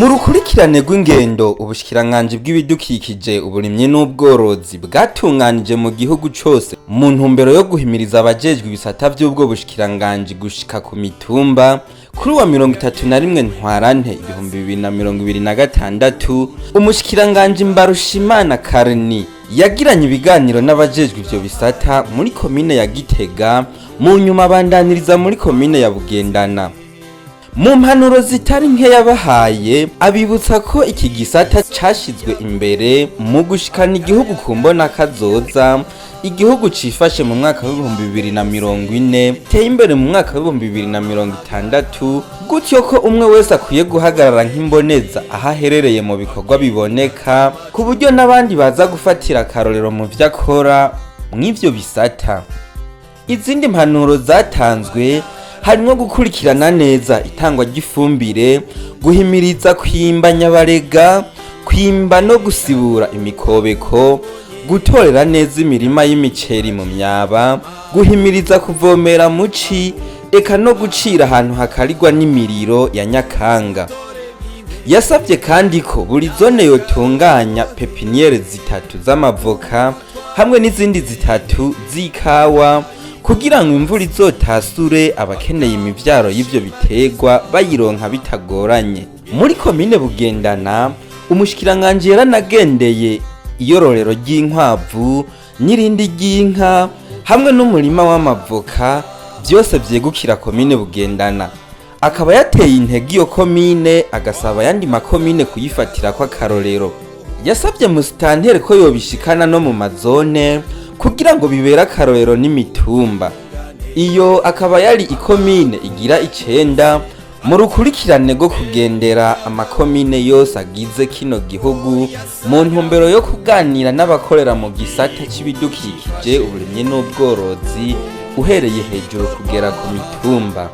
mu rukurikirane rw'ingendo ubushikiranganji bw'ibidukikije uburimyi n'ubworozi bwatunganije mu gihugu cose mu ntumbero yo guhimiriza abajejwe ibisata vy'ubwo bushikiranganji gushika ku mitumba kuri wa 31 ntwarante 2026 umushikiranganji Mbarushimana Karni yagiranye ibiganiro n'abajejwe ivyo bisata muri komine ya Gitega mu nyuma bandaniriza muri komine ya Bugendana. Mu mpanuro zitari nke yabahaye abibutsa ko iki gisata cashizwe imbere mu gushikana igihugu ku mbona kazoza, igihugu cifashe mu mwaka wa 2040 teye imbere mu mwaka wa 2060, gutyo ko umwe wese akwiye guhagarara nk'imboneza aho aherereye mu bikorwa biboneka ku buryo n'abandi baza gufatira akarorero mu vyakora mw'ivyo bisata. Izindi mpanuro zatanzwe harimo gukurikirana neza itangwa ry'ifumbire, guhimiriza kwimba nyabarega, kwimba no gusibura imikobeko, gutorera neza imirima y'imiceri mu myaba, guhimiriza kuvomera muci, eka no gucira ahantu hakarirwa n'imiriro ya Nyakanga. Yasavye kandi ko buri zone yotunganya pepiniere zitatu z'amavoka hamwe n'izindi zitatu z'ikawa kugira ngo imvura izotasure abakeneye imivyaro y'ivyo biterwa bayironka bitagoranye. Muri komine Bugendana umushikiranganji yaranagendeye iyororero ry'inkwavu n'irindi ry'inka hamwe n'umurima w'amavoka vyose vyegukira komine Bugendana. Akaba yateye intege iyo komine agasaba yandi makomine kuyifatira kwa karorero. Yasavye musitanteri ko yobishikana no mu mazone kugira ngo bibera akarorero n'imitumba. Iyo akaba yari ikomine igira 9 mu rukurikirane rwo kugendera amakomine yose agize kino gihugu mu ntumbero yo kuganira n'abakorera mu gisata c'ibidukikije uburimyi n'ubworozi uhereye hejuru kugera ku mitumba.